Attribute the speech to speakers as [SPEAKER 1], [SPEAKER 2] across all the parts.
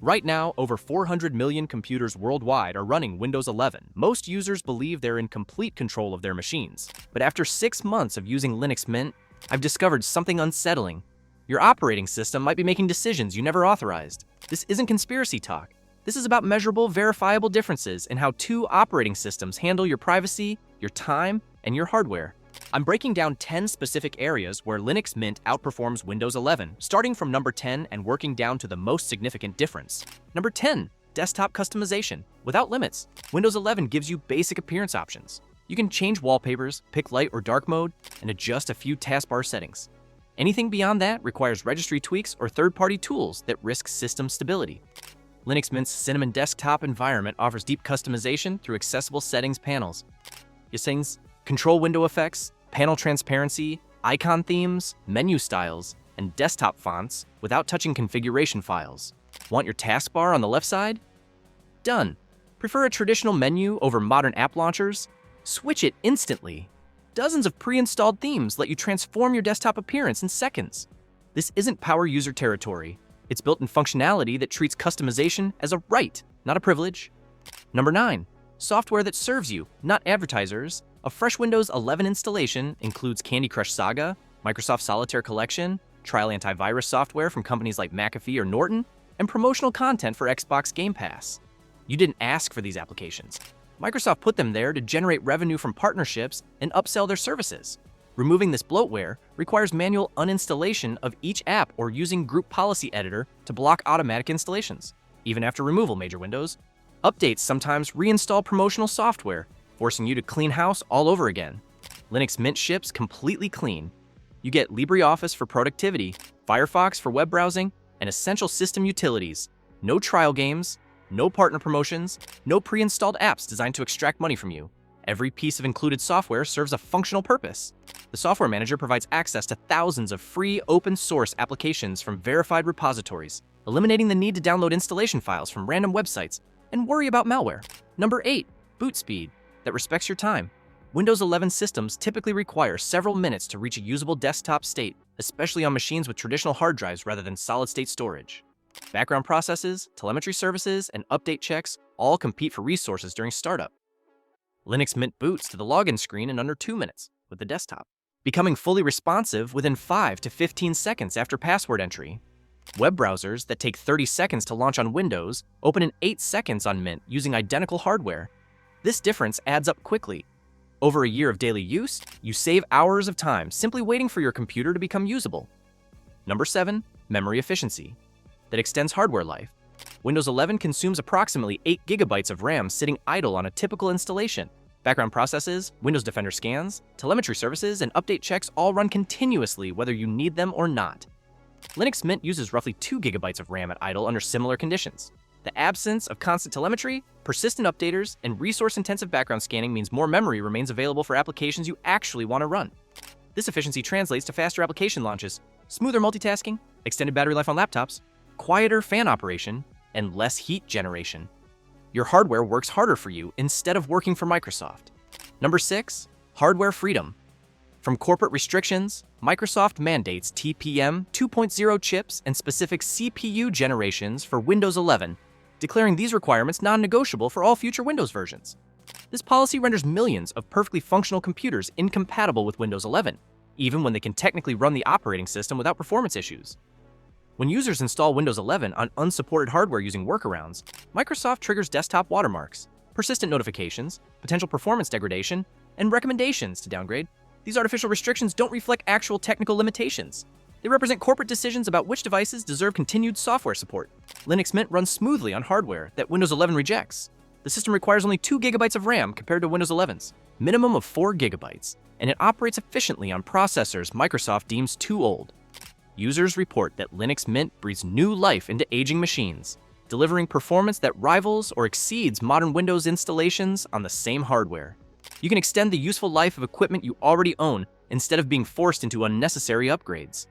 [SPEAKER 1] Right now, over 400 million computers worldwide are running Windows 11. Most users believe they're in complete control of their machines. But after 6 months of using Linux Mint, I've discovered something unsettling. Your operating system might be making decisions you never authorized. This isn't conspiracy talk. This is about measurable, verifiable differences in how two operating systems handle your privacy, your time, and your hardware. I'm breaking down 10 specific areas where Linux Mint outperforms Windows 11, starting from number 10 and working down to the most significant difference. Number 10, desktop customization. Without limits, Windows 11 gives you basic appearance options. You can change wallpapers, pick light or dark mode, and adjust a few taskbar settings. Anything beyond that requires registry tweaks or third-party tools that risk system stability. Linux Mint's Cinnamon desktop environment offers deep customization through accessible settings panels. Your settings control window effects, panel transparency, icon themes, menu styles, and desktop fonts without touching configuration files. Want your taskbar on the left side? Done. Prefer a traditional menu over modern app launchers? Switch it instantly. Dozens of pre-installed themes let you transform your desktop appearance in seconds. This isn't power user territory. It's built-in functionality that treats customization as a right, not a privilege. Number 9. Software that serves you, not advertisers. A fresh Windows 11 installation includes Candy Crush Saga, Microsoft Solitaire Collection, trial antivirus software from companies like McAfee or Norton, and promotional content for Xbox Game Pass. You didn't ask for these applications. Microsoft put them there to generate revenue from partnerships and upsell their services. Removing this bloatware requires manual uninstallation of each app or using Group Policy Editor to block automatic installations. Even after removal, major Windows updates sometimes reinstall promotional software, forcing you to clean house all over again. Linux Mint ships completely clean. You get LibreOffice for productivity, Firefox for web browsing, and essential system utilities. No trial games, no partner promotions, no pre-installed apps designed to extract money from you. Every piece of included software serves a functional purpose. The Software Manager provides access to thousands of free open-source applications from verified repositories, eliminating the need to download installation files from random websites and worry about malware. Number 8, boot speed that respects your time. Windows 11 systems typically require several minutes to reach a usable desktop state, especially on machines with traditional hard drives rather than solid-state storage. Background processes, telemetry services, and update checks all compete for resources during startup. Linux Mint boots to the login screen in under 2 minutes with the desktop, becoming fully responsive within 5 to 15 seconds after password entry. Web browsers that take 30 seconds to launch on Windows open in 8 seconds on Mint using identical hardware. This difference adds up quickly. Over a year of daily use, you save hours of time simply waiting for your computer to become usable. Number 7, memory efficiency that extends hardware life. Windows 11 consumes approximately 8 gigabytes of RAM sitting idle on a typical installation. Background processes, Windows Defender scans, telemetry services, and update checks all run continuously whether you need them or not. Linux Mint uses roughly 2 gigabytes of RAM at idle under similar conditions. The absence of constant telemetry, persistent updaters, and resource-intensive background scanning means more memory remains available for applications you actually want to run. This efficiency translates to faster application launches, smoother multitasking, extended battery life on laptops, quieter fan operation, and less heat generation. Your hardware works harder for you instead of working for Microsoft. Number 6, hardware freedom. From corporate restrictions, Microsoft mandates TPM 2.0 chips and specific CPU generations for Windows 11, declaring these requirements non-negotiable for all future Windows versions. This policy renders millions of perfectly functional computers incompatible with Windows 11, even when they can technically run the operating system without performance issues. When users install Windows 11 on unsupported hardware using workarounds, Microsoft triggers desktop watermarks, persistent notifications, potential performance degradation, and recommendations to downgrade. These artificial restrictions don't reflect actual technical limitations. They represent corporate decisions about which devices deserve continued software support. Linux Mint runs smoothly on hardware that Windows 11 rejects. The system requires only 2 gigabytes of RAM compared to Windows 11's minimum of 4 gigabytes, and it operates efficiently on processors Microsoft deems too old. Users report that Linux Mint breathes new life into aging machines, delivering performance that rivals or exceeds modern Windows installations on the same hardware. You can extend the useful life of equipment you already own instead of being forced into unnecessary upgrades.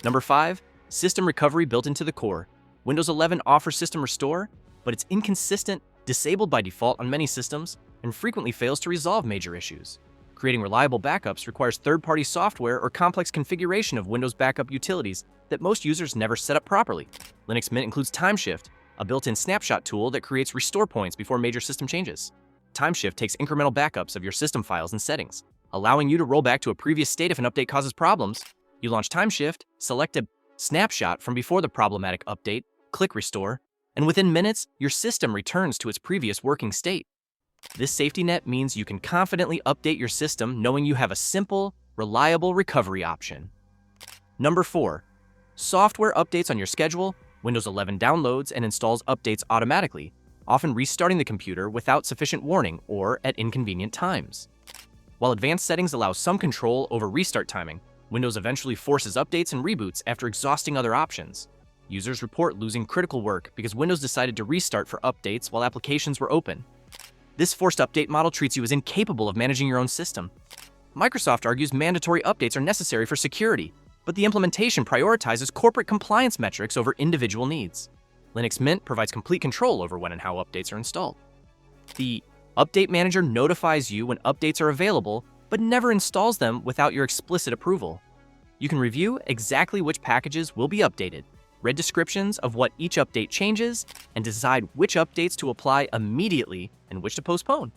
[SPEAKER 1] Number 5, system recovery built into the core. Windows 11 offers System Restore, but it's inconsistent, disabled by default on many systems, and frequently fails to resolve major issues. Creating reliable backups requires third-party software or complex configuration of Windows backup utilities that most users never set up properly. Linux Mint includes TimeShift, a built-in snapshot tool that creates restore points before major system changes. Timeshift takes incremental backups of your system files and settings, allowing you to roll back to a previous state if an update causes problems. You launch Timeshift, select a snapshot from before the problematic update, click Restore, and within minutes, your system returns to its previous working state. This safety net means you can confidently update your system knowing you have a simple, reliable recovery option. Number 4. Software updates on your schedule. Windows 11 downloads and installs updates automatically, often restarting the computer without sufficient warning or at inconvenient times. While advanced settings allow some control over restart timing, Windows eventually forces updates and reboots after exhausting other options. Users report losing critical work because Windows decided to restart for updates while applications were open. This forced update model treats you as incapable of managing your own system. Microsoft argues mandatory updates are necessary for security, but the implementation prioritizes corporate compliance metrics over individual needs. Linux Mint provides complete control over when and how updates are installed. The Update Manager notifies you when updates are available, but never installs them without your explicit approval. You can review exactly which packages will be updated, read descriptions of what each update changes, and decide which updates to apply immediately and which to postpone.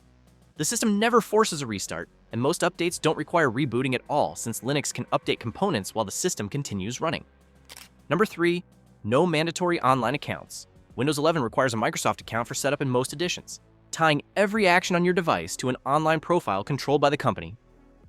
[SPEAKER 1] The system never forces a restart, and most updates don't require rebooting at all since Linux can update components while the system continues running. Number 3. No mandatory online accounts. Windows 11 requires a Microsoft account for setup in most editions, tying every action on your device to an online profile controlled by the company.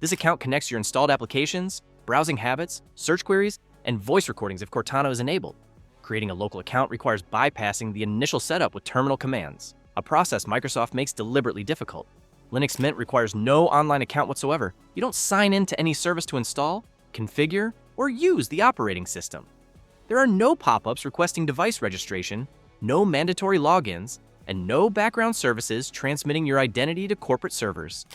[SPEAKER 1] This account connects your installed applications, browsing habits, search queries, and voice recordings if Cortana is enabled. Creating a local account requires bypassing the initial setup with terminal commands, a process Microsoft makes deliberately difficult. Linux Mint requires no online account whatsoever. You don't sign in to any service to install, configure, or use the operating system. There are no pop-ups requesting device registration, no mandatory logins, and no background services transmitting your identity to corporate servers.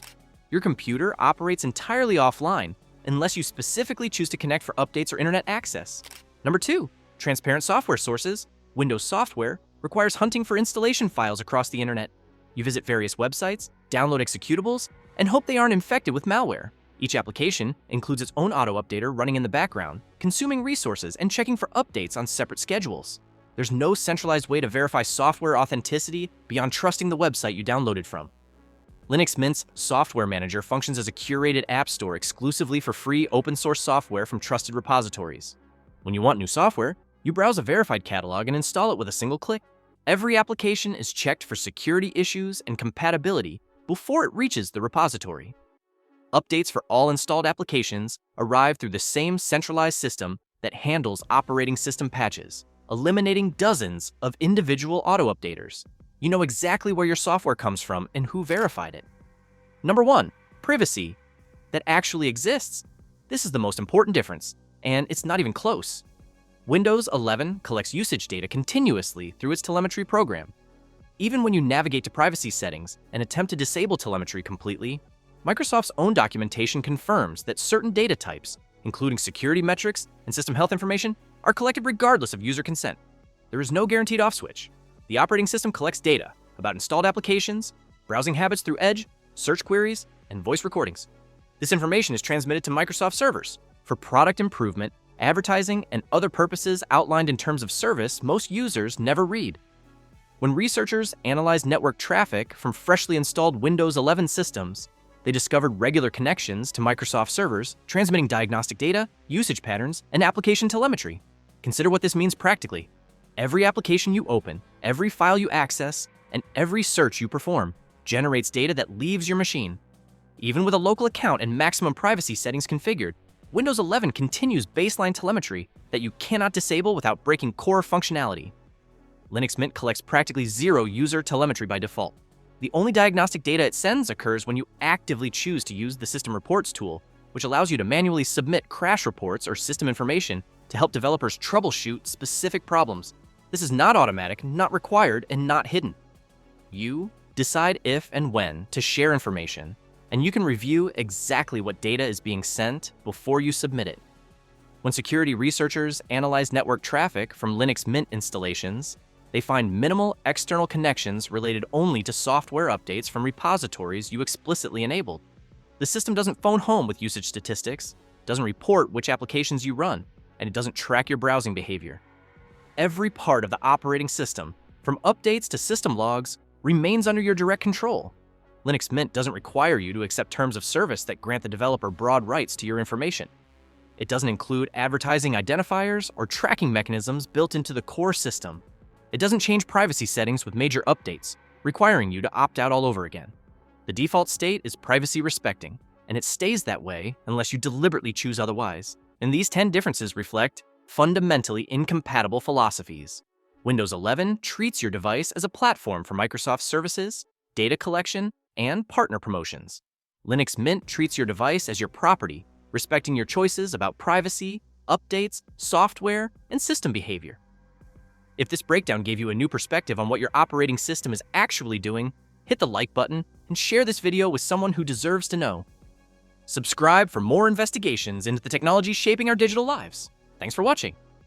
[SPEAKER 1] Your computer operates entirely offline unless you specifically choose to connect for updates or internet access. Number 2. Transparent software sources. Windows software requires hunting for installation files across the internet. You visit various websites, download executables, and hope they aren't infected with malware. Each application includes its own auto-updater running in the background, consuming resources and checking for updates on separate schedules. There's no centralized way to verify software authenticity beyond trusting the website you downloaded from. Linux Mint's Software Manager functions as a curated app store exclusively for free open-source software from trusted repositories. When you want new software, you browse a verified catalog and install it with a single click. Every application is checked for security issues and compatibility before it reaches the repository. Updates for all installed applications arrive through the same centralized system that handles operating system patches, eliminating dozens of individual auto-updaters. You know exactly where your software comes from and who verified it. Number 1. Privacy. That actually exists. This is the most important difference, and it's not even close. Windows 11 collects usage data continuously through its telemetry program. Even when you navigate to privacy settings and attempt to disable telemetry completely, Microsoft's own documentation confirms that certain data types, including security metrics and system health information, are collected regardless of user consent. There is no guaranteed off switch. The operating system collects data about installed applications, browsing habits through Edge, search queries, and voice recordings. This information is transmitted to Microsoft servers for product improvement, advertising, and other purposes outlined in terms of service most users never read. When researchers analyzed network traffic from freshly installed Windows 11 systems, they discovered regular connections to Microsoft servers, transmitting diagnostic data, usage patterns, and application telemetry. Consider what this means practically. Every application you open, every file you access, and every search you perform generates data that leaves your machine. Even with a local account and maximum privacy settings configured, Windows 11 continues baseline telemetry that you cannot disable without breaking core functionality. Linux Mint collects practically zero user telemetry by default. The only diagnostic data it sends occurs when you actively choose to use the System Reports tool, which allows you to manually submit crash reports or system information to help developers troubleshoot specific problems. This is not automatic, not required, and not hidden. You decide if and when to share information, and you can review exactly what data is being sent before you submit it. When security researchers analyze network traffic from Linux Mint installations, they find minimal external connections related only to software updates from repositories you explicitly enabled. The system doesn't phone home with usage statistics, doesn't report which applications you run, and it doesn't track your browsing behavior. Every part of the operating system from updates to system logs, remains under your direct control. Linux Mint doesn't require you to accept terms of service that grant the developer broad rights to your information. It doesn't include advertising identifiers or tracking mechanisms built into the core system. It doesn't change privacy settings with major updates, requiring you to opt out all over again. The default state is privacy respecting, and it stays that way unless you deliberately choose otherwise. And these 10 differences reflect fundamentally incompatible philosophies. Windows 11 treats your device as a platform for Microsoft services, data collection, and partner promotions. Linux Mint treats your device as your property, respecting your choices about privacy, updates, software, and system behavior. If this breakdown gave you a new perspective on what your operating system is actually doing, hit the like button and share this video with someone who deserves to know. Subscribe for more investigations into the technology shaping our digital lives. Thanks for watching.